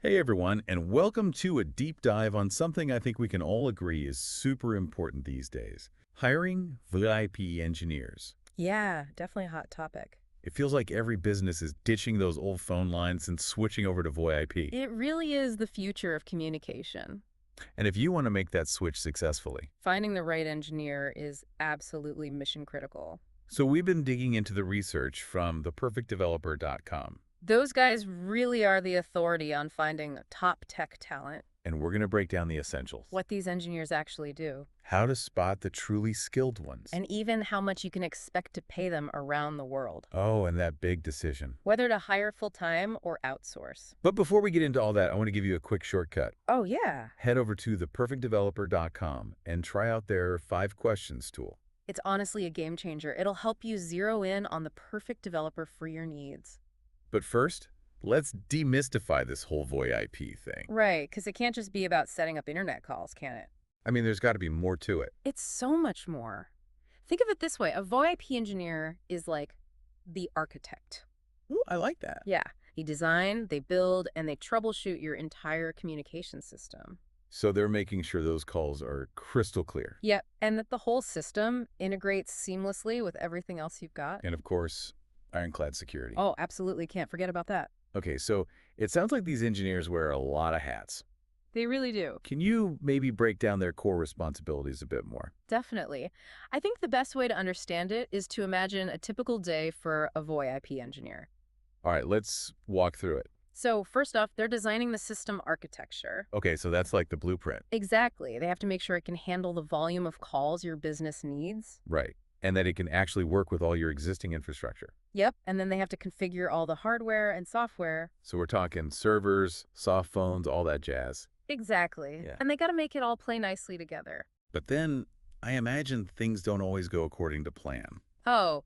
Hey everyone, and welcome to a deep dive on something I think we can all agree is super important these days. Hiring VoIP engineers. Yeah, definitely a hot topic. It feels like every business is ditching those old phone lines and switching over to VoIP. It really is the future of communication. And if you want to make that switch successfully. Finding the right engineer is absolutely mission critical. So we've been digging into the research from theperfectdeveloper.com, Those guys really are the authority on finding top tech talent, and we're going to break down the essentials. what these engineers actually do, How to spot the truly skilled ones. and even how much you can expect to pay them around the world, Oh, and that big decision. whether to hire full-time or outsource. But before we get into all that, I want to give you a quick shortcut. Oh, yeah. Head over to theperfectdeveloper.com and try out their 5 questions tool. It's honestly a game changer. It'll help you zero in on the perfect developer for your needs. But first, let's demystify this whole VoIP thing. Right, because it can't just be about setting up internet calls, can it? I mean, there's got to be more to it. It's so much more. Think of it this way. A VoIP engineer is like the architect. Ooh, I like that. Yeah. They design, they build, and they troubleshoot your entire communication system. So they're making sure those calls are crystal clear. Yep. And that the whole system integrates seamlessly with everything else you've got. And of course, ironclad security. Oh, absolutely. Can't forget about that. Okay, so it sounds like these engineers wear a lot of hats. They really do. Can you maybe break down their core responsibilities a bit more? Definitely. I think the best way to understand it is to imagine a typical day for a VoIP engineer. All right, let's walk through it. So first off, they're designing the system architecture. Okay, so that's like the blueprint. Exactly. They have to make sure it can handle the volume of calls your business needs. Right. And that it can actually work with all your existing infrastructure. Yep. And then they have to configure all the hardware and software. So we're talking servers, soft phones, all that jazz. Exactly. Yeah. And they got to make it all play nicely together. But then I imagine things don't always go according to plan. Oh,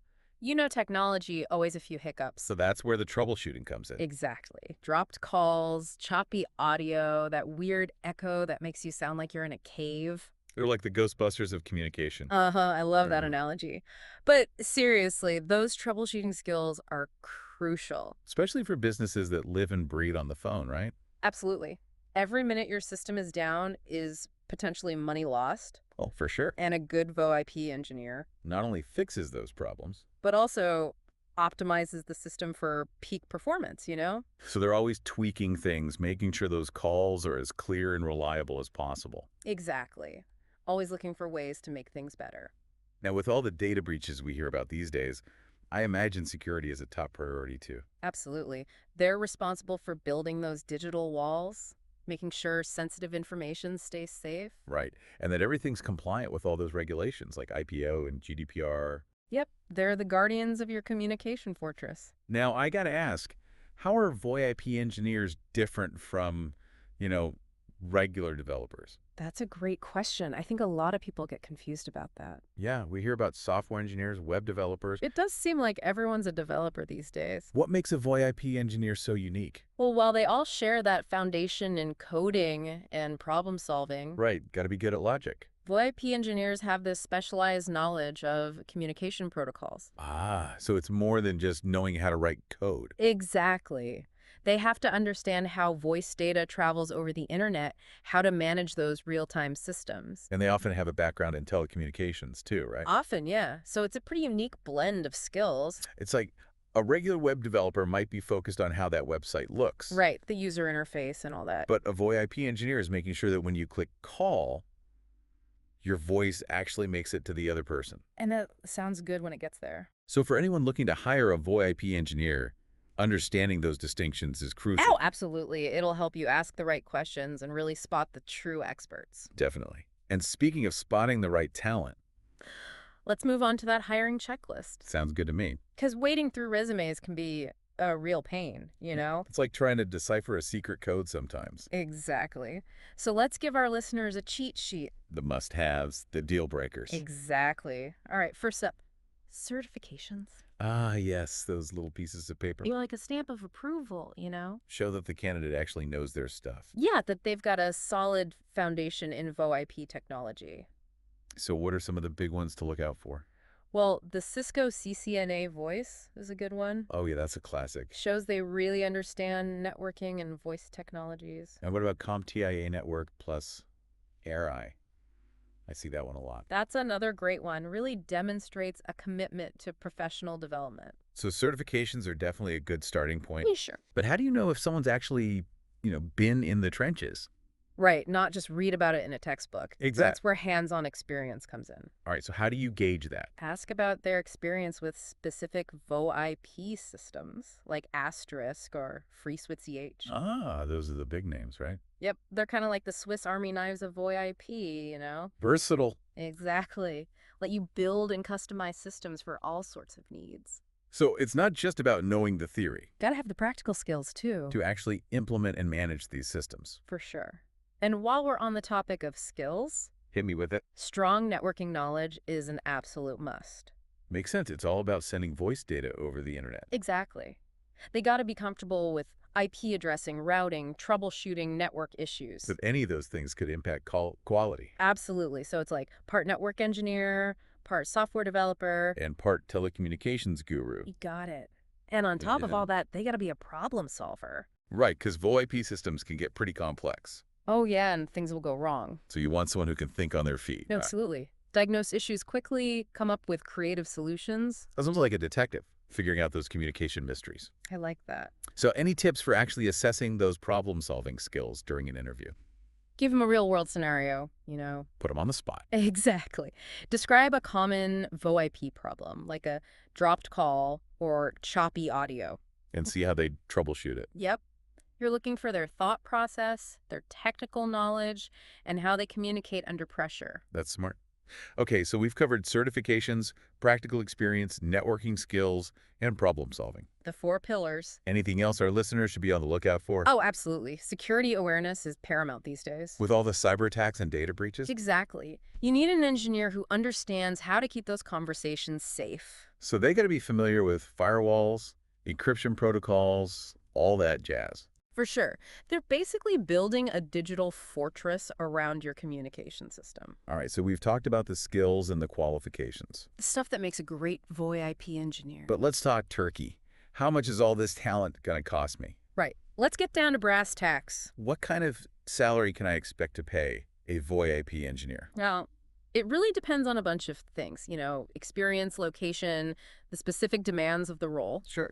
technology, always a few hiccups. So that's where the troubleshooting comes in. Exactly. Dropped calls, choppy audio, that weird echo that makes you sound like you're in a cave. They're like the Ghostbusters of communication. Uh-huh, I love that Mhm. analogy. But seriously, those troubleshooting skills are crucial. Especially for businesses that live and breathe on the phone, right? Absolutely. Every minute your system is down is potentially money lost, Oh, for sure. and a good VoIP engineer, Not only fixes those problems, but also optimizes the system for peak performance. so they're always tweaking things, making sure those calls are as clear and reliable as possible. Exactly. Always looking for ways to make things better. Now, with all the data breaches we hear about these days, I imagine security is a top priority too. Absolutely. They're responsible for building those digital walls, making sure sensitive information stays safe. Right. And that everything's compliant with all those regulations like IPO and GDPR. Yep, they're the guardians of your communication fortress. Now, I got to ask, how are VoIP engineers different from, you know, regular developers? That's a great question. I think a lot of people get confused about that. Yeah, we hear about software engineers, web developers. It does seem like everyone's a developer these days. What makes a VoIP engineer so unique? Well, while they all share that foundation in coding and problem solving, Right, got to be good at logic. VoIP engineers have this specialized knowledge of communication protocols. Ah, so it's more than just knowing how to write code. Exactly. They have to understand how voice data travels over the internet, how to manage those real-time systems. And they often have a background in telecommunications too, right? Often, yeah. So it's a pretty unique blend of skills. It's like a regular web developer might be focused on how that website looks. Right, the user interface and all that. But a VoIP engineer is making sure that when you click call, your voice actually makes it to the other person. And that sounds good when it gets there. So for anyone looking to hire a VoIP engineer, understanding those distinctions is crucial. Oh, absolutely. It'll help you ask the right questions and really spot the true experts. Definitely. And speaking of spotting the right talent, Let's move on to that hiring checklist. sounds good to me. Because wading through resumes can be a real pain. It's like trying to decipher a secret code sometimes. Exactly. So let's give our listeners a cheat sheet. The must-haves, the deal breakers. Exactly. All right, first up, certifications. Ah, yes, those little pieces of paper. You're like a stamp of approval. Show that the candidate actually knows their stuff. Yeah, that they've got a solid foundation in VoIP technology. So what are some of the big ones to look out for? Well, the Cisco CCNA voice is a good one. Oh, yeah, that's a classic. Shows they really understand networking and voice technologies. And what about CompTIA Network plus AirEye? I see that one a lot. That's another great one. Really demonstrates a commitment to professional development. So certifications are definitely a good starting point. Yeah, sure. But how do you know if someone's actually, been in the trenches? Right, not just read about it in a textbook. Exactly. That's where hands-on experience comes in. All right, so how do you gauge that? Ask about their experience with specific VoIP systems, like Asterisk or FreeSWITCH. Ah, those are the big names, right? Yep, they're kind of like the Swiss Army knives of VoIP. Versatile. Exactly. Let you build and customize systems for all sorts of needs. So it's not just about knowing the theory Gotta have the practical skills, too. to actually implement and manage these systems. For sure. And while we're on the topic of skills, Hit me with it. strong networking knowledge is an absolute must. Makes sense. It's all about sending voice data over the internet. Exactly. They gotta be comfortable with IP addressing, routing, troubleshooting network issues. But any of those things could impact call quality. Absolutely. So it's like part network engineer, part software developer. And part telecommunications guru. You got it. And on top of Yeah. all that, they gotta be a problem solver. Right, because VoIP systems can get pretty complex. Oh, yeah, and things will go wrong. So you want someone who can think on their feet. No, absolutely. Diagnose issues quickly, come up with creative solutions. Sounds almost like a detective figuring out those communication mysteries. I like that. So any tips for actually assessing those problem-solving skills during an interview? Give them a real-world scenario. Put them on the spot. Exactly. Describe a common VoIP problem, like a dropped call or choppy audio. And see how they troubleshoot it. Yep. You're looking for their thought process, their technical knowledge, and how they communicate under pressure. That's smart. Okay, so we've covered certifications, practical experience, networking skills, and problem solving. The 4 pillars. Anything else our listeners should be on the lookout for? Oh, absolutely. Security awareness is paramount these days. With all the cyber attacks and data breaches? Exactly. You need an engineer who understands how to keep those conversations safe. So they got to be familiar with firewalls, encryption protocols, all that jazz. For sure. They're basically building a digital fortress around your communication system. All right, so we've talked about the skills and the qualifications. The stuff that makes a great VoIP engineer. But let's talk turkey. How much is all this talent going to cost me? Right. Let's get down to brass tacks. What kind of salary can I expect to pay a VoIP engineer? Now, it really depends on a bunch of things, experience, location, the specific demands of the role. Sure.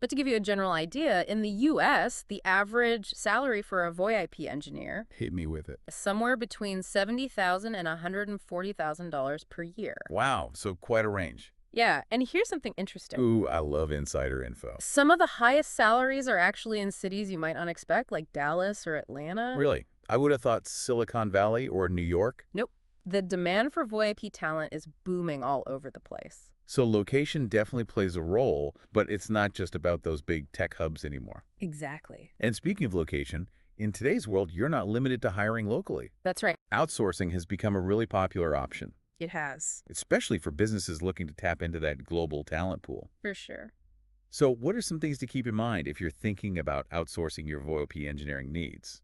But to give you a general idea, in the U.S., the average salary for a VoIP engineer Hit me with it. is somewhere between $70,000 and $140,000 per year. Wow, so quite a range. Yeah, and here's something interesting. Ooh, I love insider info. Some of the highest salaries are actually in cities you might not expect, like Dallas or Atlanta. Really? I would have thought Silicon Valley or New York. Nope. The demand for VoIP talent is booming all over the place. So location definitely plays a role, but it's not just about those big tech hubs anymore. Exactly. And speaking of location, in today's world, you're not limited to hiring locally. That's right. Outsourcing has become a really popular option, It has. especially for businesses looking to tap into that global talent pool. For sure. So what are some things to keep in mind if you're thinking about outsourcing your VoIP engineering needs?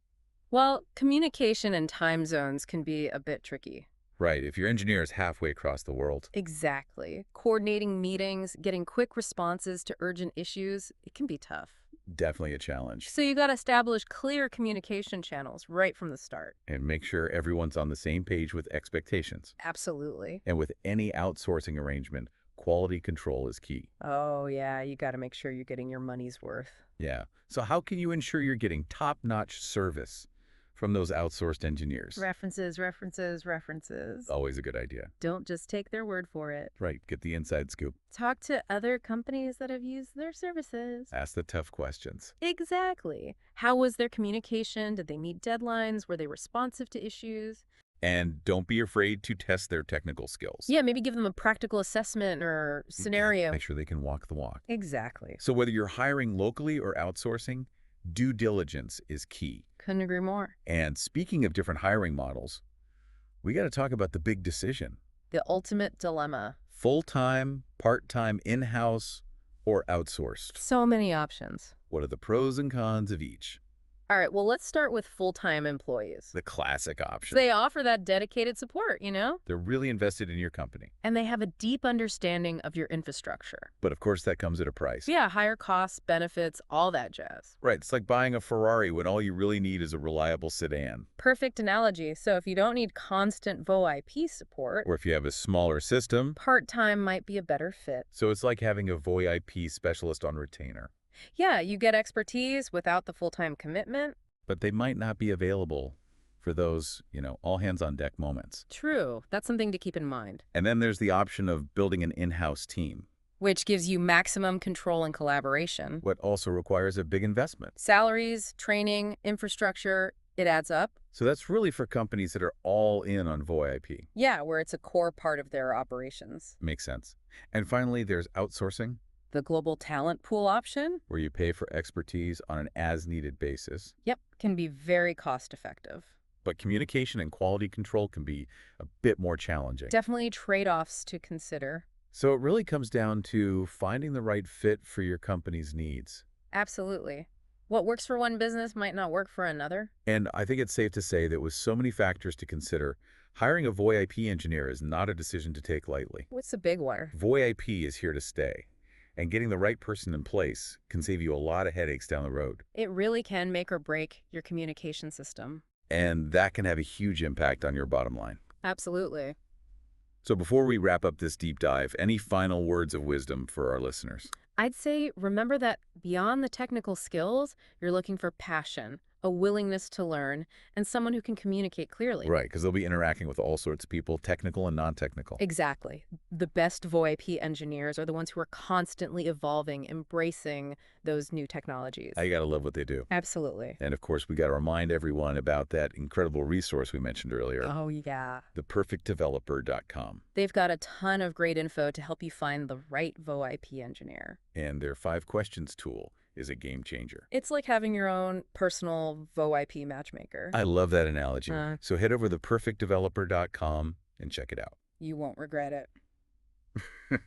Well, communication and time zones can be a bit tricky. Right, if your engineer is halfway across the world. Exactly. Coordinating meetings, getting quick responses to urgent issues, it can be tough. Definitely a challenge. So you got to establish clear communication channels right from the start. And make sure everyone's on the same page with expectations. Absolutely. And with any outsourcing arrangement, quality control is key. Oh, yeah, you got to make sure you're getting your money's worth. Yeah. So how can you ensure you're getting top-notch service from those outsourced engineers? References. Always a good idea. Don't just take their word for it. Right. Get the inside scoop. Talk to other companies that have used their services. Ask the tough questions. Exactly. How was their communication? Did they meet deadlines? Were they responsive to issues? And don't be afraid to test their technical skills. Yeah, maybe give them a practical assessment or scenario. Make sure they can walk the walk. Exactly. So whether you're hiring locally or outsourcing, due diligence is key. Couldn't agree more. And speaking of different hiring models, we got to talk about the big decision. The ultimate dilemma. Full-time, part-time, in-house, or outsourced. So many options. What are the pros and cons of each? All right, well, let's start with full-time employees. The classic So option. they offer that dedicated support. They're really invested in your company. And they have a deep understanding of your infrastructure. But of course, that comes at a price. Yeah, higher costs, benefits, all that jazz. Right, it's like buying a Ferrari when all you really need is a reliable sedan. Perfect analogy. So if you don't need constant VoIP support, Or if you have a smaller system, part-time might be a better fit. so it's like having a VoIP specialist on retainer. Yeah, you get expertise without the full-time commitment. But they might not be available for those, all hands on deck moments. True, that's something to keep in mind. And then there's the option of building an in-house team, Which gives you maximum control and collaboration. what also requires a big investment. Salaries, training, infrastructure, it adds up. So that's really for companies that are all in on VoIP. Yeah, where it's a core part of their operations. Makes sense. And finally, there's outsourcing, The global talent pool option, where you pay for expertise on an as-needed basis. yep, can be very cost-effective. But communication and quality control can be a bit more challenging. Definitely trade-offs to consider. So it really comes down to finding the right fit for your company's needs. Absolutely. What works for one business might not work for another. And I think it's safe to say that with so many factors to consider, hiring a VoIP engineer is not a decision to take lightly. What's the big one? VoIP is here to stay, and getting the right person in place can save you a lot of headaches down the road. It really can make or break your communication system. And that can have a huge impact on your bottom line. Absolutely. So before we wrap up this deep dive, any final words of wisdom for our listeners? I'd say remember that beyond the technical skills, you're looking for passion, a willingness to learn, and someone who can communicate clearly. Right, because they'll be interacting with all sorts of people, technical and non-technical. Exactly. The best VoIP engineers are the ones who are constantly evolving, embracing those new technologies. I gotta love what they do. Absolutely. And of course, we gotta remind everyone about that incredible resource we mentioned earlier, Oh, yeah. theperfectdeveloper.com. They've got a ton of great info to help you find the right VoIP engineer. And their 5 questions tool is a game changer. It's like having your own personal VoIP matchmaker. I love that analogy. Uh. So head over to theperfectdeveloper.com and check it out. You won't regret it.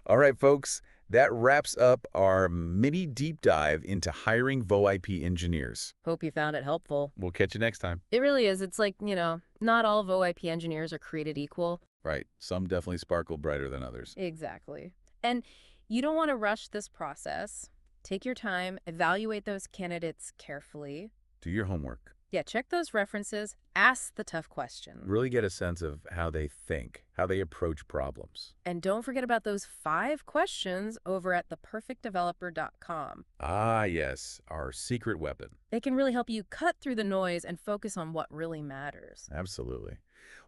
All right, folks, that wraps up our mini deep dive into hiring VoIP engineers. Hope you found it helpful. We'll catch you next time. It really is. It's like, not all VoIP engineers are created equal. Right. Some definitely sparkle brighter than others. Exactly. And you don't want to rush this process. Take your time, evaluate those candidates carefully. Do your homework. Yeah, check those references, ask the tough questions. Really get a sense of how they think, how they approach problems. And don't forget about those 5 questions over at theperfectdeveloper.com. Ah, yes, our secret weapon. They can really help you cut through the noise and focus on what really matters. Absolutely.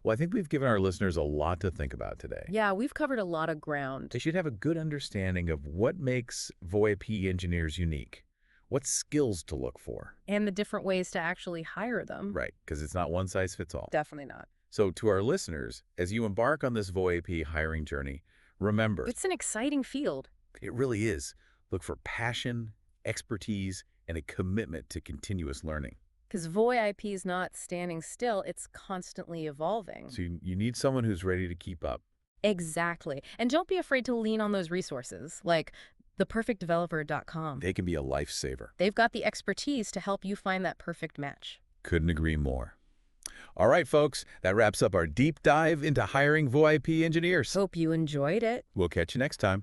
Well, I think we've given our listeners a lot to think about today. Yeah, we've covered a lot of ground. They should have a good understanding of what makes VoIP engineers unique, what skills to look for. And the different ways to actually hire them. Right, because it's not one size fits all. Definitely not. So to our listeners, as you embark on this VoIP hiring journey, remember, It's an exciting field. it really is. Look for passion, expertise, and a commitment to continuous learning. Because VoIP is not standing still, it's constantly evolving. So you need someone who's ready to keep up. Exactly. And don't be afraid to lean on those resources, like theperfectdeveloper.com. They can be a lifesaver. They've got the expertise to help you find that perfect match. Couldn't agree more. All right, folks, that wraps up our deep dive into hiring VoIP engineers. Hope you enjoyed it. We'll catch you next time.